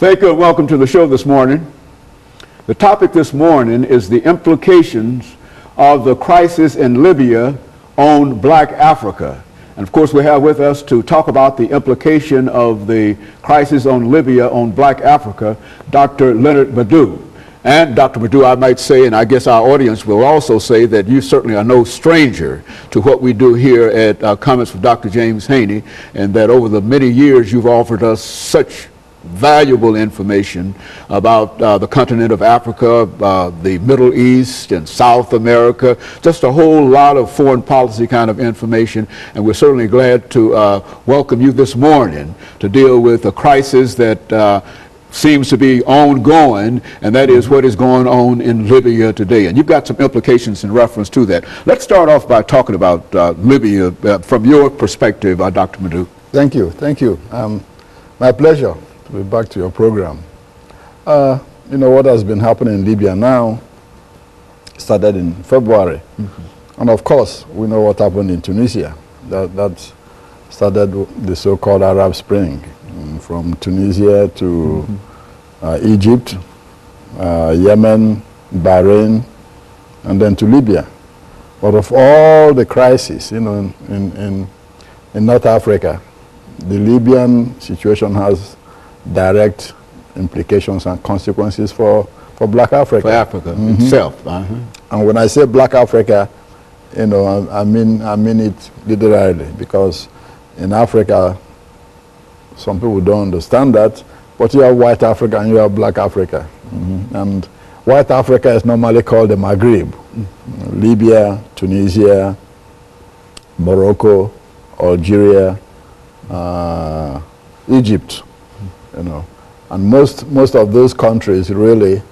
Thank you and welcome to the show this morning. The topic this morning is the implications of the crisis in Libya on Black Africa. And of course we have with us to talk about the implication of the crisis on Libya on Black Africa, Dr. LMadu. And Dr. LMadu, I might say, and I guess our audience will also say, that you certainly are no stranger to what we do here at Comments with Dr. James Haney, and that over the many years you've offered us such valuable information about the continent of Africa, the Middle East and South America, just a whole lot of foreign policy kind of information. And we're certainly glad to welcome you this morning to deal with a crisis that seems to be ongoing, and that is what is going on in Libya today. And you've got some implications in reference to that. Let's start off by talking about Libya from your perspective, Dr. LMadu. Thank you. Thank you. My pleasure to be back to your program. You know, what has been happening in Libya now started in February. And of course, we know what happened in Tunisia. That started the so-called Arab Spring. From Tunisia to Egypt, Yemen, Bahrain, and then to Libya. But of all the crises, you know, in North Africa, the Libyan situation has direct implications and consequences for Black Africa. For Africa itself. And when I say Black Africa, you know, I mean it literally, because in Africa, some people don't understand that, but you have white Africa and you have Black Africa. And white Africa is normally called the Maghreb. Libya, Tunisia, Morocco, Algeria, Egypt, you know. And most of those countries really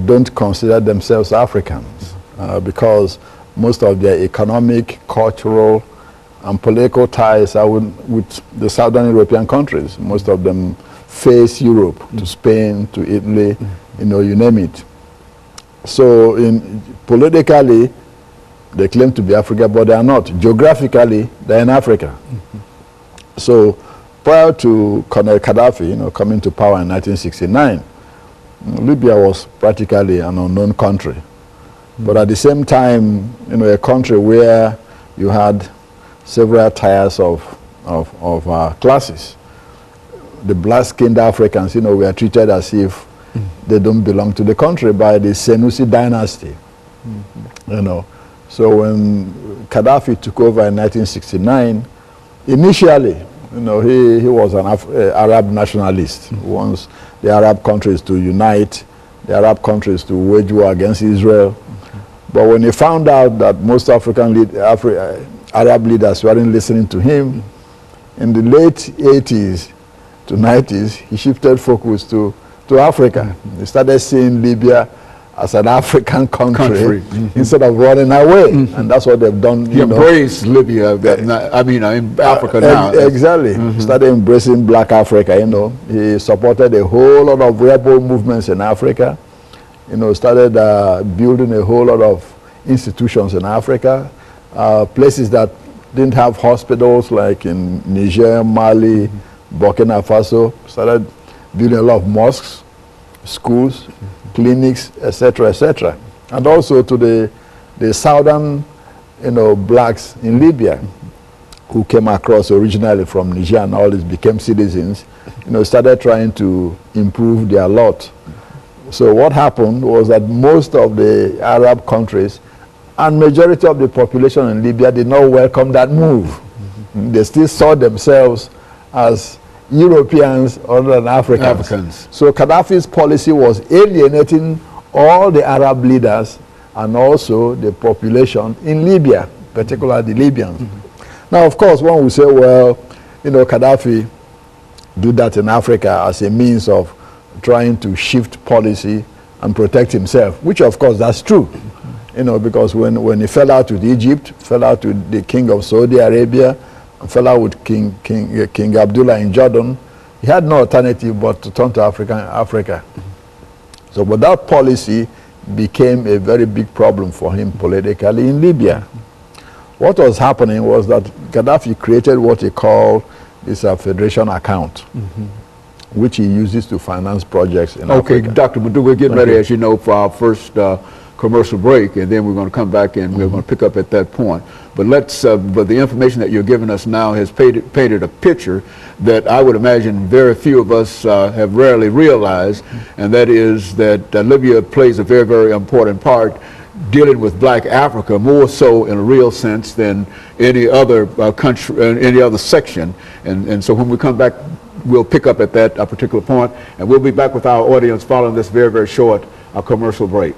don't consider themselves Africans because most of their economic, cultural, and political ties are with the Southern European countries. Most of them face Europe, to Spain, to Italy, you know, you name it. So politically, they claim to be Africa, but they are not. Geographically, they're in Africa. So prior to Colonel Gaddafi, you know, coming to power in 1969, Libya was practically an unknown country. But at the same time, you know, a country where you had several tiers of classes. The black-skinned Africans, you know, were treated as if they don't belong to the country by the Senussi dynasty. You know, so when Gaddafi took over in 1969, initially, you know, he was an Arab nationalist who wants the Arab countries to unite, the Arab countries to wage war against Israel. But when he found out that most Arab leaders weren't listening to him, in the late 80s to 90s, he shifted focus to Africa. He started seeing Libya as an African country. Instead of running away. And that's what they've done. He embraced Libya, in Africa now. Exactly. He started embracing Black Africa, you know. He supported a whole lot of rebel movements in Africa. You know, started building a whole lot of institutions in Africa. Places that didn't have hospitals, like in Niger, Mali, Burkina Faso, started building a lot of mosques, schools, clinics, etc., etc. And also to the southern, you know, blacks in Libya, who came across originally from Niger and all these became citizens, you know, started trying to improve their lot. So what happened was that most of the Arab countries and majority of the population in Libya did not welcome that move. They still saw themselves as Europeans other than Africans. So Gaddafi's policy was alienating all the Arab leaders and also the population in Libya, particularly the Libyans. Now, of course, one will say, well, you know, Gaddafi did that in Africa as a means of trying to shift policy and protect himself, which of course that's true. You know, because when he fell out with Egypt, fell out with the king of Saudi Arabia, and fell out with King Abdullah in Jordan, he had no alternative but to turn to Africa. So, but that policy became a very big problem for him politically in Libya. What was happening was that Gaddafi created what he called this federation account. which he uses to finance projects in Okay, Africa. Dr. LMadu, we're getting ready, as you know, for our first commercial break, and then we're going to come back and we're going to pick up at that point. But but the information that you're giving us now has painted a picture that I would imagine very few of us have rarely realized, and that is that Libya plays a very, very important part dealing with Black Africa, more so in a real sense than any other country, any other section. And so when we come back, we'll pick up at that particular point, and we'll be back with our audience following this very, very short commercial break.